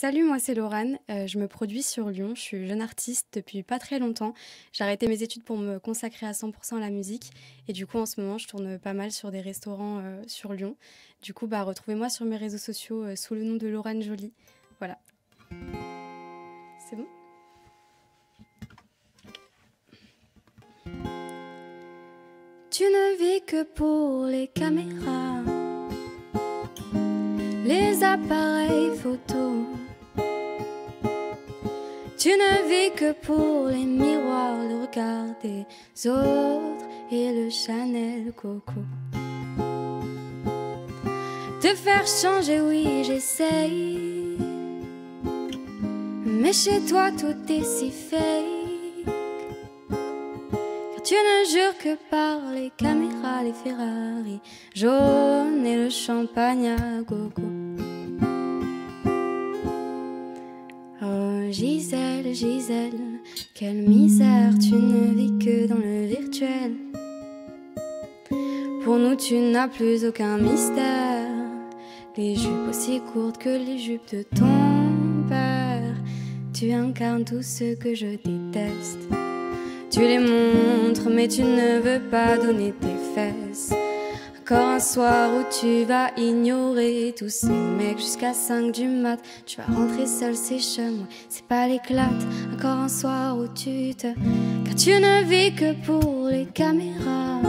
Salut, moi c'est Laurane, je me produis sur Lyon, je suis jeune artiste depuis pas très longtemps. J'ai arrêté mes études pour me consacrer à 100% à la musique et du coup en ce moment je tourne pas mal sur des restaurants sur Lyon. Du coup retrouvez-moi sur mes réseaux sociaux sous le nom de Laurane Joly. Voilà. C'est bon? Tu ne vis que pour les caméras, les appareils photos. Tu ne vis que pour les miroirs, le regard des autres et le Chanel Coco. Te faire changer, oui, j'essaye, mais chez toi tout est si fake. Car tu ne jures que par les caméras, les Ferrari jaunes et le champagne à gogo. Oh Gisèle, Gisèle, quelle misère, tu ne vis que dans le virtuel. Pour nous tu n'as plus aucun mystère, les jupes aussi courtes que les jupes de ton père. Tu incarnes tout ce que je déteste. Tu les montres mais tu ne veux pas donner tes fesses. Encore un soir où tu vas ignorer tous ces mecs jusqu'à 5 du mat. Tu vas rentrer seul, c'est chum, c'est pas l'éclate. Encore un soir où tu te... Car tu ne vis que pour les caméras,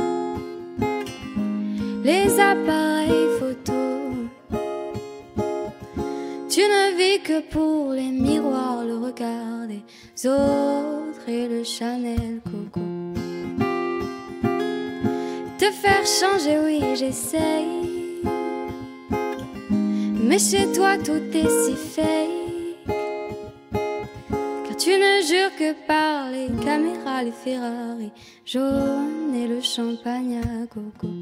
les appareils photos. Tu ne vis que pour les miroirs, le regard des autres et le Chanel Coco. Te faire changer, oui, j'essaye, mais chez toi tout est si fake. Car tu ne jures que par les caméras, les Ferrari jaunes et le champagne à gogo.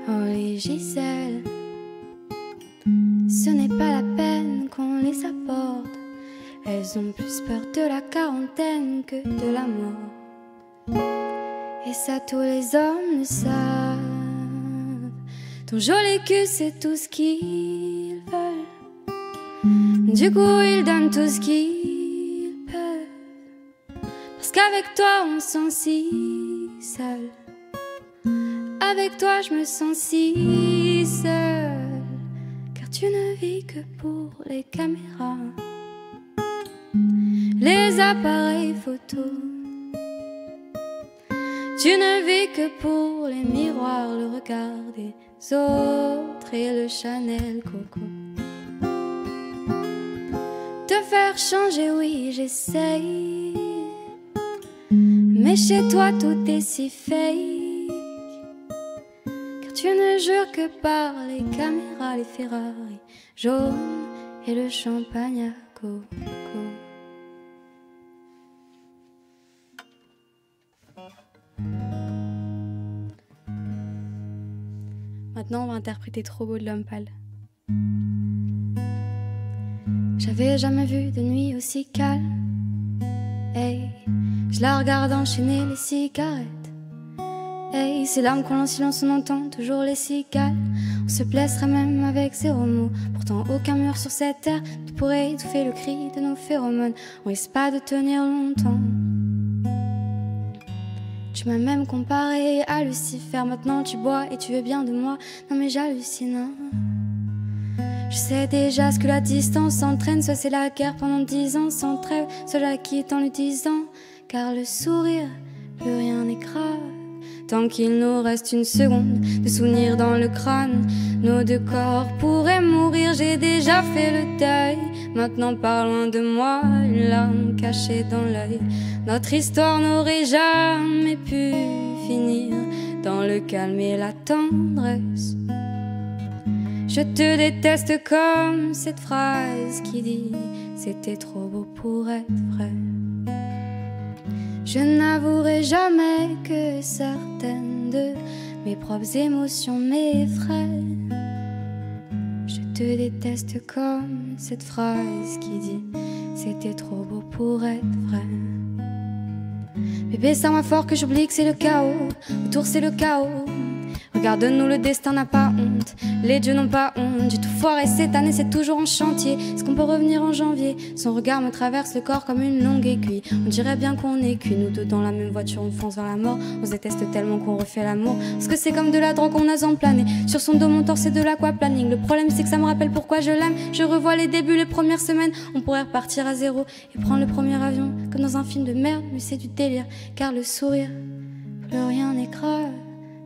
Oh les Gisèle, ce n'est pas la peine qu'on les aborde. Elles ont plus peur de la quarantaine que de la mort. Et ça tous les hommes le savent. Ton joli cul c'est tout ce qu'ils veulent. Du coup ils donnent tout ce qu'ils peuvent. Parce qu'avec toi on se sent si seul. Avec toi je me sens si seule. Car tu ne vis que pour les caméras, les appareils photos. Tu ne vis que pour les miroirs, le regard des autres et le Chanel Coco. Te faire changer, oui, j'essaye, mais chez toi tout est si fake. Car tu ne jures que par les caméras, les Ferrari jaunes et le champagne à coco. Maintenant, on va interpréter Trop beau de l'Homme pâle. J'avais jamais vu de nuit aussi calme. Hey, je la regarde enchaîner les cigarettes. Hey, ces larmes qu'on en silence, on entend toujours les cigales. On se blesserait même avec 0 mot. Pourtant, aucun mur sur cette terre ne pourrait étouffer le cri de nos phéromones. On risque pas de tenir longtemps. Tu m'as même comparé à Lucifer. Maintenant tu bois et tu veux bien de moi. Non mais j'hallucine, hein. Je sais déjà ce que la distance entraîne. Soit c'est la guerre pendant 10 ans sans trêve, soit je la quitte en lui disant. Car le sourire, plus rien n'est grave. Tant qu'il nous reste une seconde de souvenir dans le crâne, nos deux corps pourraient mourir. J'ai déjà fait le deuil. Maintenant pars loin de moi, une larme cachée dans l'œil. Notre histoire n'aurait jamais pu finir dans le calme et la tendresse. Je te déteste comme cette phrase qui dit c'était trop beau pour être vrai. Je n'avouerai jamais que certaines de mes propres émotions m'effraient. Je te déteste comme cette phrase qui dit c'était trop beau pour être vrai. Bébé, serre-moi fort que j'oublie que c'est le chaos. Autour c'est le chaos. Regarde-nous, le destin n'a pas honte, les dieux n'ont pas honte. J'ai tout foiré cette année, c'est toujours en chantier. Est-ce qu'on peut revenir en janvier? Son regard me traverse le corps comme une longue aiguille. On dirait bien qu'on est cuits, nous deux dans la même voiture, on fonce vers la mort. On se déteste tellement qu'on refait l'amour, parce que c'est comme de la drogue, on a sans planer. Sur son dos, mon torse, c'est de l'aquaplaning. Le problème, c'est que ça me rappelle pourquoi je l'aime. Je revois les débuts, les premières semaines. On pourrait repartir à zéro et prendre le premier avion, comme dans un film de merde, mais c'est du délire. Car le sourire, plus rien n'est grave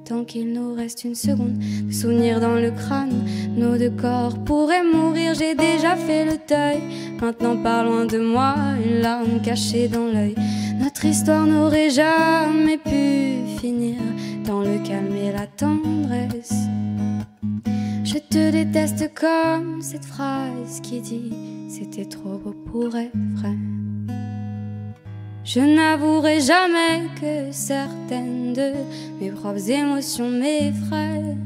tant qu'il nous reste une seconde de souvenir dans le crâne. Nos deux corps pourraient mourir, j'ai déjà fait le deuil. Maintenant pars loin de moi, une larme cachée dans l'œil. Notre histoire n'aurait jamais pu finir dans le calme et la tendresse. Je te déteste comme cette phrase qui dit c'était trop beau pour être vrai. Je n'avouerai jamais que certaines de mes propres émotions m'effraient.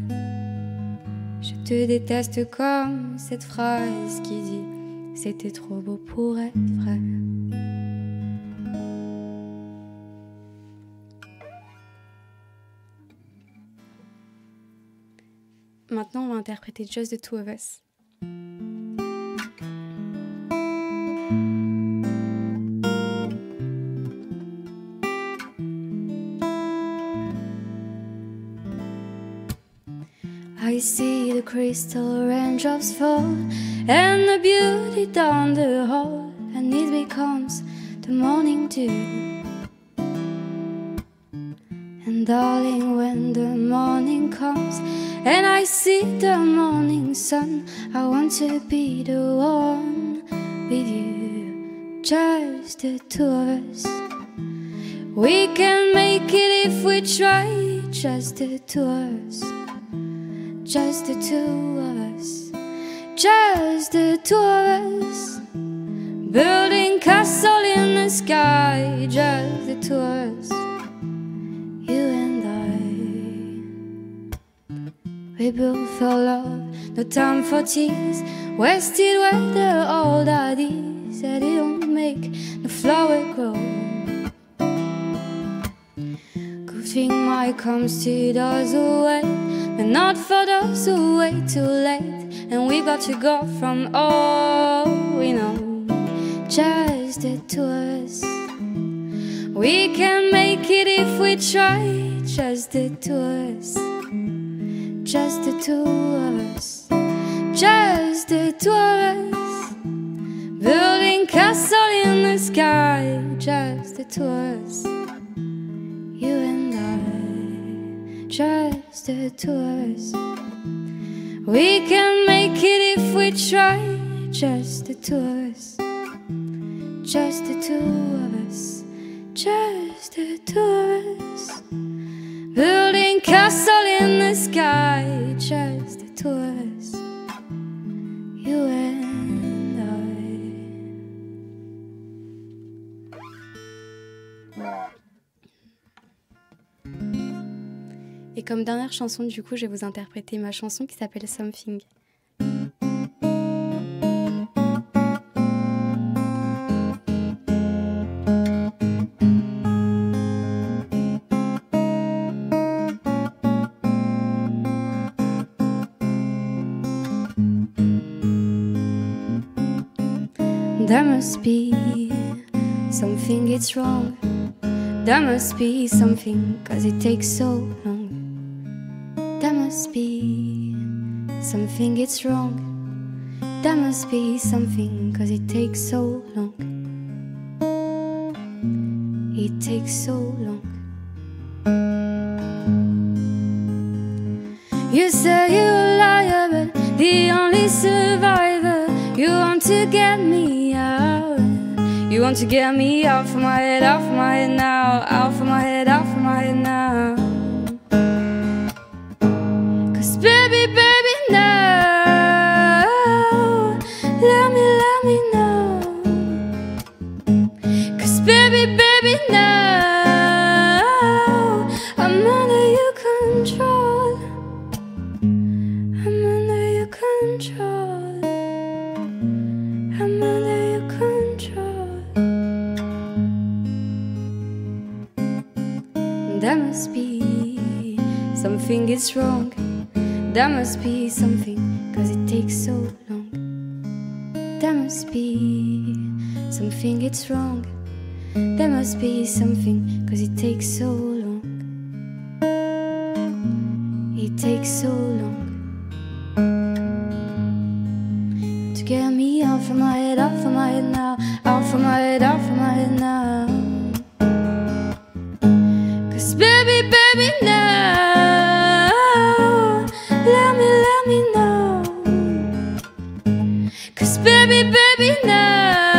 Je te déteste comme cette phrase qui dit c'était trop beau pour être vrai. Maintenant, on va interpréter Just the Two of Us. I see the crystal raindrops fall and the beauty down the hall, and it becomes the morning dew. And darling, when the morning comes and I see the morning sun, I want to be the one with you, just the two of us. We can make it if we try, just the two of us. Just the two of us, just the two of us, building castle in the sky, just the two of us, you and I. We built for love, no time for tears, wasted weather, all that is, that it don't make the flower grow. Good thing might come to those who wait, but not for those who wait too late. And we've got to go from all we know, just the two of us. We can make it if we try, just the two of us. Just the two of us, just the two of us, building castle in the sky, just the two of us, you and I, just the two of us. We can make it if we try, just the two of us, just the two of us, just the two of us, building castle in the sky, just the two of us, you and I. Et comme dernière chanson, du coup, je vais vous interpréter ma chanson qui s'appelle Something. There must be something it's wrong. There must be something, 'cause it takes so long. There must be something it's wrong. There must be something, 'cause it takes so long. It takes so long. You say you're a liar, but the only survivor. You want to get me out. You want to get me out from my head, out from my head now. Out from my head, out from my head now. 'Cause baby, baby, now let me know. 'Cause baby, baby, now I'm under your control. I'm under your control. I'm under your control. There must be something is wrong. There must be something, cause it takes so long. There must be something, it's wrong. There must be something, cause it takes so long. It takes so long to get me out from my head, out from my head now. Out from my head, out from my head now. Cause baby, baby now, let me know. Cause baby, baby now,